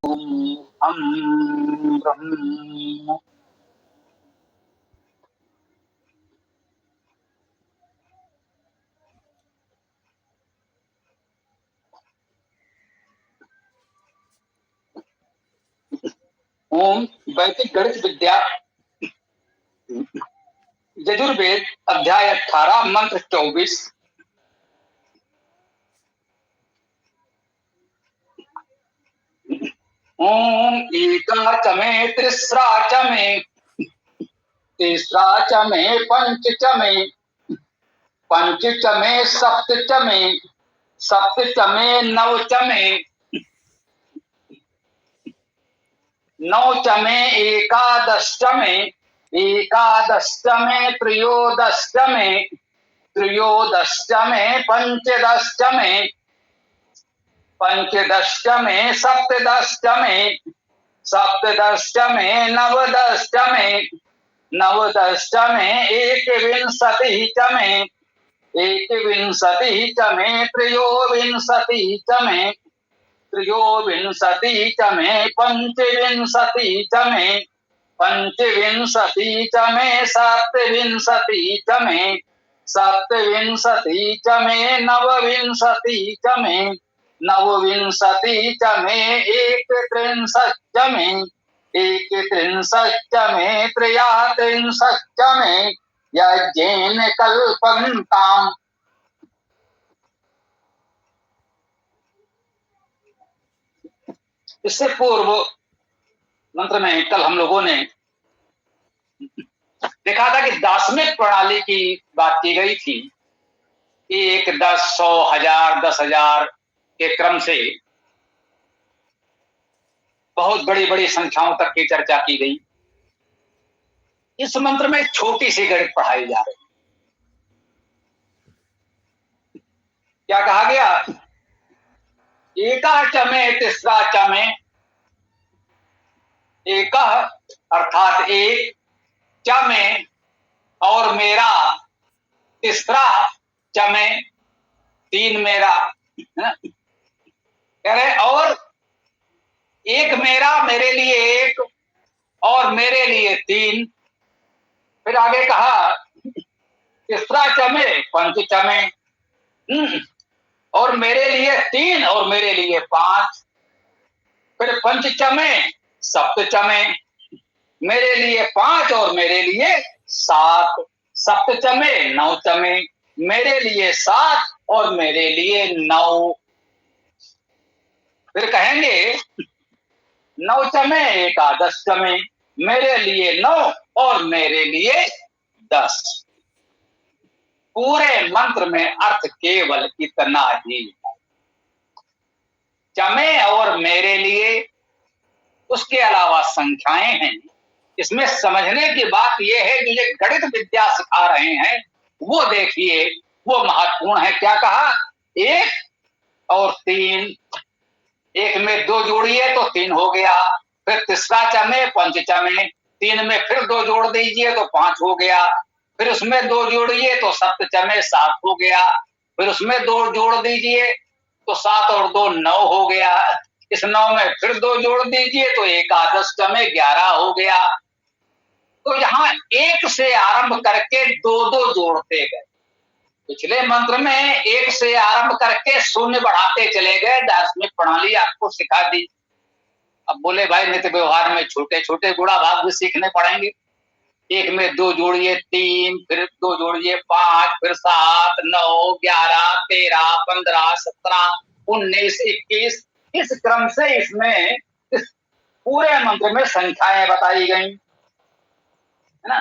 हम ब्रह्म। ओम वैदिक गणित विद्या यजुर्वेद अध्याय 18 मंत्र 24। ओम एका च मे तिस्रा च मे तिस्रा च मे पंच च मे पंच च मे सप्त च मे सप्त च मे नव च मे नौ च मे एकादश च मे एकादश च मे त्रयोदश च मे त्रयोदश च मे पंचदश च मे पंचदश च मे सप्तदश च मे सप्तदश च मे नवदश च मे नवदश च मे एकविंशतिः च मे एकविंशतिः च मे त्रयोविंशतिः च मे त्रयोविंशतिः च मे पंचविंशतिः च मे पंचविंशतिः च मे सप्तविंशतिः च मे सप्तविंशतिः च मे नवविंशतिः च मे नवविंशतिः च मे एकत्रिंशत् च मे एकत्रिंशत् च मे त्रयात्रिंशत् च मे यज्ञेन कल्पन्ताम्। इससे पूर्व मंत्र में कल हम लोगों ने देखा था कि दार्शनिक प्रणाली की बात की गई थी। 1, 10, 100, 1000, 10,000 के क्रम से बहुत बड़ी बड़ी संख्याओं तक की चर्चा की गई। इस मंत्र में छोटी सी गणित पढ़ाई जा रही है। क्या कहा गया? एका च मे तिस्रा च मे, एक अर्थात एक, च में और मेरा, तीसरा च में तीन मेरा, कह रहे और एक मेरा, मेरे लिए एक और मेरे लिए तीन। फिर आगे कहा तीसरा च में पंच च में और मेरे लिए तीन और मेरे लिए पांच। फिर पंच च में सप्त च में मेरे लिए पांच और मेरे लिए सात। सप्त च में नौ च में मेरे लिए सात और मेरे लिए नौ। फिर कहेंगे नौ च में एकादश च में मेरे लिए नौ और मेरे लिए 10। पूरे मंत्र में अर्थ केवल इतना ही, चमे और मेरे लिए, उसके अलावा संख्याएं हैं। इसमें समझने की बात यह है कि ये गणित विद्या सिखा रहे हैं, वो देखिए, वो महत्वपूर्ण है। क्या कहा? एक और तीन, एक में दो जोड़िए तो तीन हो गया। फिर तीसरा च में पंच च में, तीन में फिर दो जोड़ दीजिए तो पांच हो गया। फिर उसमें दो जोड़िए तो सप्त च में सात हो गया। फिर उसमें दो जोड़ दीजिए तो सात और दो नौ हो गया। इस नौ में फिर दो जोड़ दीजिए तो एकादश च में 11 हो गया। तो यहां एक से आरंभ करके दो दो जोड़ते गए। पिछले मंत्र में एक से आरंभ करके शून्य बढ़ाते चले गए। दार्शनिक प्रणाली आपको सिखा दी। अब बोले भाई नित्य व्यवहार में छोटे छोटे गुणा भाग भी सीखने पड़ेंगे। एक में दो जोड़िए तीन, फिर दो जोड़िए पांच, फिर 7, 9, 11, 13, 15, 17, 19, 21। इस क्रम से इसमें इस पूरे मंत्र में संख्याएं बताई गई है ना।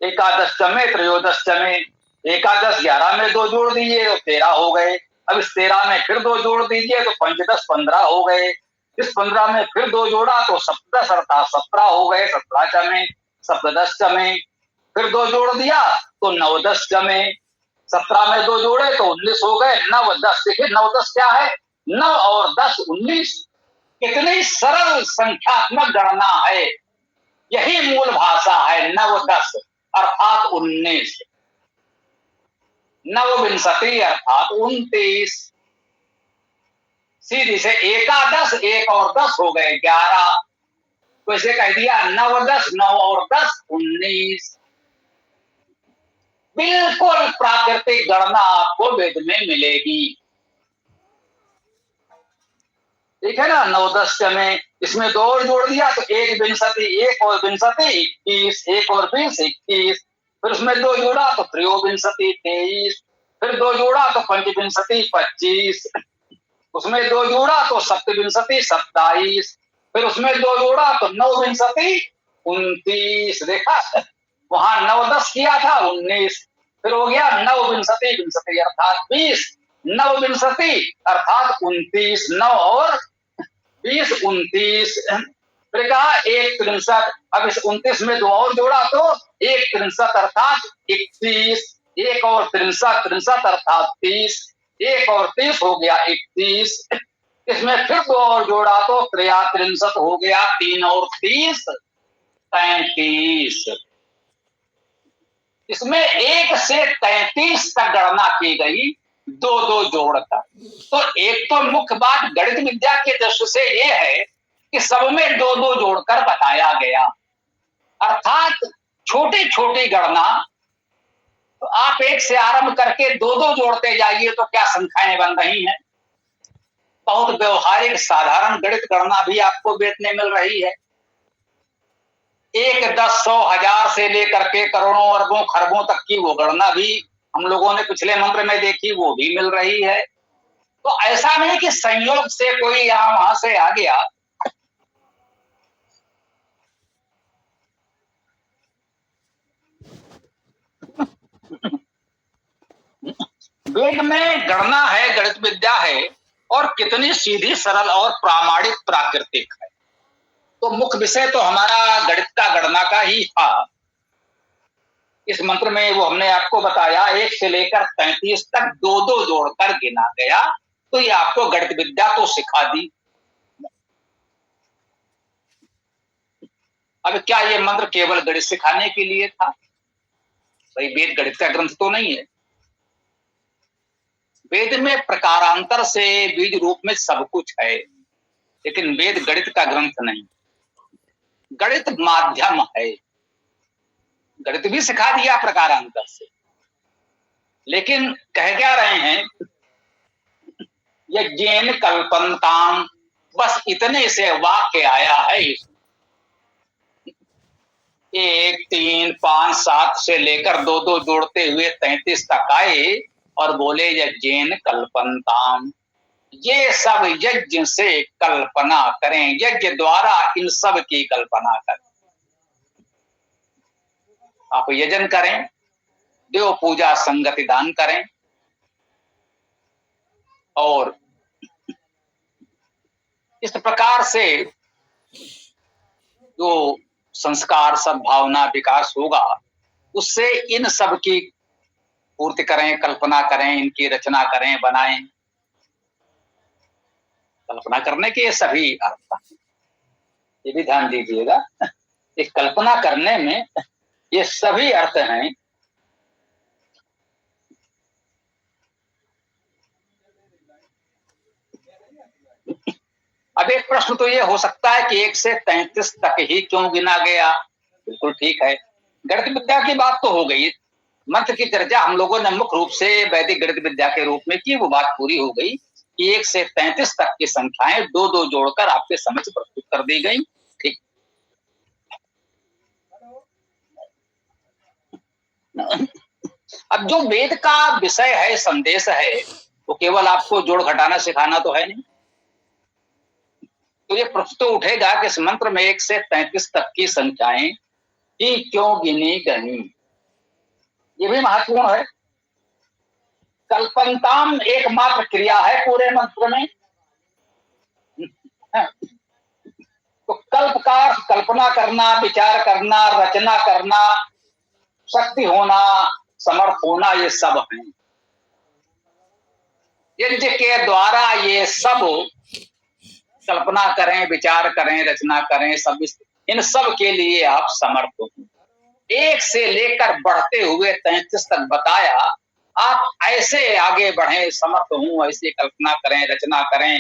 एकादश में त्रयोदश में, एकादश 11 में दो जोड़ दीजिए तो 13 हो गए। अब इस 13 में फिर दो जोड़ दीजिए तो पंचदश 15 हो गए। इस 15 में फिर दो जोड़ा तो सप्तदश अर्थात 17 हो गए। 17 में, सप्तदश में फिर दो जोड़ दिया तो नवदश में, 17 में दो जोड़े तो 19 हो गए। नव दस, देखिए नव दस क्या है? 9 और 10 19। कितनी सरल संख्यात्मक गणना है। यही मूल भाषा है। नव दस अर्थात 19, नवविंशति अर्थात 29, सीधी से एकादश, एक और 10 हो गए 11। तो इसे कह दिया 9 10, 9 और 10 19। बिल्कुल प्राकृतिक गणना आपको वेद में मिलेगी। ठीक है ना। 9 10 में इसमें 2 और जोड़ दिया तो 1 विंशति, 1 और विंशति 21, 1 और 20 21। फिर उसमें 2 जोड़ा तो त्रयोविंशति 23। फिर 2 जोड़ा तो पंचविंशति 25। उसमें 2 जोड़ा तो सप्तविंशति 27। फिर उसमें 2 जोड़ा तो नवविंशति 29। देखा, वहां 9 10 किया था 19। फिर हो गया नवविंशति विंशति अर्थात 20, नवविंशति अर्थात 29, 9 और 20 29। फिर कहा 1 63। अब इस 29 में 2 और जोड़ा तो 1 63 अर्थात 31। 1 और 63 63 अर्थात 30। 1 और 30 हो गया 31। इसमें फिर 2 और जोड़ा तो 63 हो गया। 3 और 30 33। इसमें 1 से 33 तक गणना की गई, 2 2 जोड़कर। तो एक तो मुख्य बात गणित विद्या के दृष्टि से यह है कि सब में 2 2 जोड़कर बताया गया, अर्थात छोटी छोटी गणना। तो आप 1 से आरंभ करके 2 2 जोड़ते जाइए तो क्या संख्याएं बन रही हैं। बहुत व्यवहारिक साधारण गणित गणना भी आपको वेद में मिल रही है। 1 10 100 1000 से लेकर के करोड़ों अरबों खरबों तक की वो गणना भी हम लोगों ने पिछले मंत्र में देखी, वो भी मिल रही है। तो ऐसा नहीं कि संयोग से कोई यहां वहां से आ गया। वेद में गणना है, गणित विद्या है, और कितनी सीधी सरल और प्रामाणिक प्राकृतिक है। तो मुख्य विषय तो हमारा गणित का गणना का ही था। इस मंत्र में वो हमने आपको बताया 1 से लेकर 33 तक 2 2 जोड़कर गिना गया। तो ये आपको गणित विद्या तो सिखा दी। अब क्या ये मंत्र केवल गणित सिखाने के लिए था? भाई वेद गणित का ग्रंथ तो नहीं है। वेद में प्रकारांतर से बीज रूप में सब कुछ है, लेकिन वेद गणित का ग्रंथ नहीं। गणित माध्यम है। गणित भी सिखा दिया प्रकारांतर से, लेकिन कह क्या रहे हैं, यज्ञेन कल्पन्ताम, बस इतने से वाक्य आया है। 1 3 5 7 से लेकर 2 2 जोड़ते हुए 33 तक आए और बोले यज्ञेन कल्पन्ताम, ये सब यज्ञ से कल्पना करें, यज्ञ द्वारा इन सब की कल्पना करें। आप यजन करें, देव पूजा संगति दान करें, और इस प्रकार से जो संस्कार सद्भावना विकास होगा, उससे इन सब की पूर्ति करें, कल्पना करें, इनकी रचना करें, बनाएं। कल्पना करने के सभी अर्थ, ये भी ध्यान दीजिएगा, इस कल्पना करने में ये सभी अर्थ हैं। अब एक प्रश्न तो ये हो सकता है कि 1 से 33 तक ही क्यों गिना गया। बिल्कुल ठीक है, गणित विद्या की बात तो हो गई। मंत्र की चर्चा हम लोगों ने मुख्य रूप से वैदिक गणित विद्या के रूप में की, वो बात पूरी हो गई कि 1 से 33 तक की संख्याएं 2 2 जोड़कर आपके समक्ष प्रस्तुत कर दी गई। ठीक। अब जो वेद का विषय है, संदेश है, वो केवल आपको जोड़ घटाना सिखाना तो है नहीं। तो ये प्रश्न तो उठेगा कि इस मंत्र में 1 से 33 तक की संख्याएं ही क्यों गिनी गई। ये भी महत्वपूर्ण है। कल्पनताम एकमात्र क्रिया है पूरे मंत्र में। तो कल्प का कल्पना करना, विचार करना, रचना करना, शक्ति होना, समर्थ होना, ये सब है। यज्ञ के द्वारा ये सब कल्पना करें, विचार करें, रचना करें, सब इन सब के लिए आप समर्थ हो। 1 से लेकर बढ़ते हुए 33 तक बताया, आप ऐसे आगे बढ़े, समर्थ हूं, ऐसे कल्पना करें, रचना करें,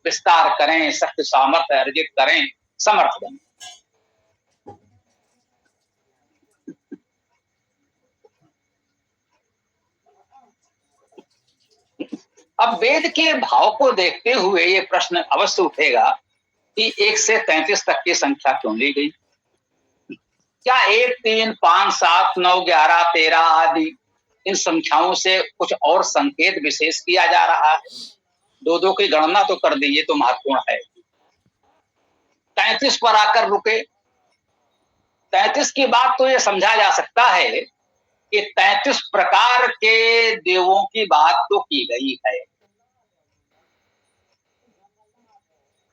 विस्तार करें, शक्ति सामर्थ्य अर्जित करें, समर्थ बनें। अब वेद के भाव को देखते हुए ये प्रश्न अवश्य उठेगा कि 1 से 33 तक की संख्या क्यों ली गई? क्या 1, 3, 5, 7, 9, 11, 13 आदि इन संख्याओं से कुछ और संकेत विशेष किया जा रहा है? 2-2 की गणना तो कर दी, ये तो महत्वपूर्ण है। 33 पर आकर रुके। 33 की बात तो ये समझा जा सकता है कि 33 प्रकार के देवों की बात तो की गई है।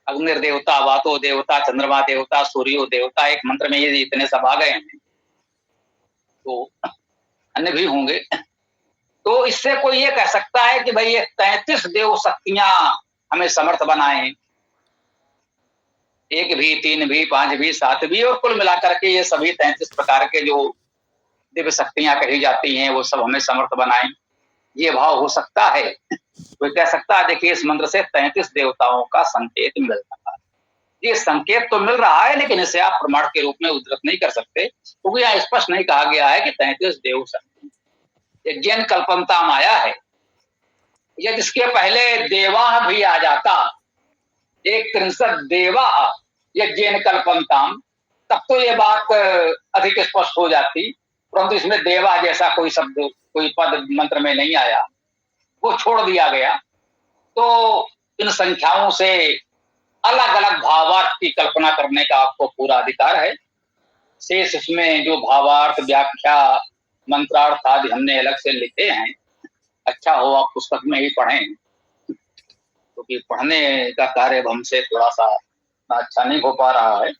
अग्नि देवता, वातो देवता, चंद्रमा देवता, सूर्यो देवता, एक मंत्र में ये इतने सब आ गए हैं, तो अन्य भी होंगे। तो इससे कोई ये कह सकता है कि भाई ये 33 देव शक्तियां हमें समर्थ बनाए, 1 भी, 3 भी, 5 भी, 7 भी, और कुल मिलाकर के ये सभी 33 प्रकार के जो दिव्य शक्तियां कही जाती हैं वो सब हमें समर्थ बनाए, ये भाव हो सकता है। कोई कह सकता है देखिए इस मंत्र से 33 देवताओं का संकेत मिल रहा है। ये संकेत तो मिल रहा है, लेकिन इसे आप प्रमाण के रूप में उद्धृत नहीं कर सकते, क्योंकि यहाँ स्पष्ट नहीं कहा गया है कि 33 देव शक्ति। यज्ञ कल्पनता आया है, यदि इसके पहले देवा भी आ जाता, 1 देवा यज्ञ कल्पनताम, तब तो ये बात अधिक स्पष्ट हो जाती, परंतु इसमें देवा जैसा कोई शब्द, कोई पद मंत्र में नहीं आया, वो छोड़ दिया गया। तो इन संख्याओं से अलग अलग भावार्थ की कल्पना करने का आपको पूरा अधिकार है। शेष इसमें जो भावार्थ, व्याख्या, मंत्रार्थ आदि हमने अलग से लिखे हैं, अच्छा हो आप पुस्तक में ही पढ़ें, क्योंकि पढ़ने का कार्य हमसे थोड़ा सा अच्छा नहीं हो पा रहा है।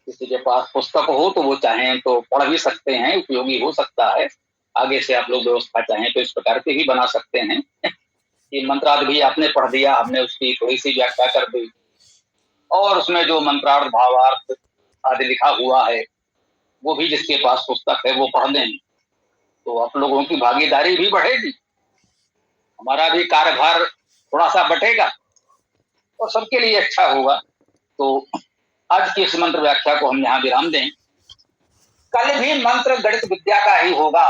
किसी के पास पुस्तक हो तो वो चाहें तो पढ़ भी सकते हैं, उपयोगी हो सकता है। आगे से आप लोग व्यवस्था चाहें तो इस प्रकार के ही बना सकते हैं कि मंत्रार्थ भी आपने पढ़ दिया, हमने उसकी थोड़ी सी व्याख्या कर दी, और उसमें जो मंत्रार्थ भावार्थ आदि लिखा हुआ है वो भी जिसके पास पुस्तक है वो पढ़ लें, तो आप लोगों की भागीदारी भी बढ़ेगी, हमारा भी कार्यभार थोड़ा सा बटेगा और सबके लिए अच्छा होगा। तो आज की इस मंत्र व्याख्या को हम यहाँ विराम दें। कल भी मंत्र गणित विद्या का ही होगा।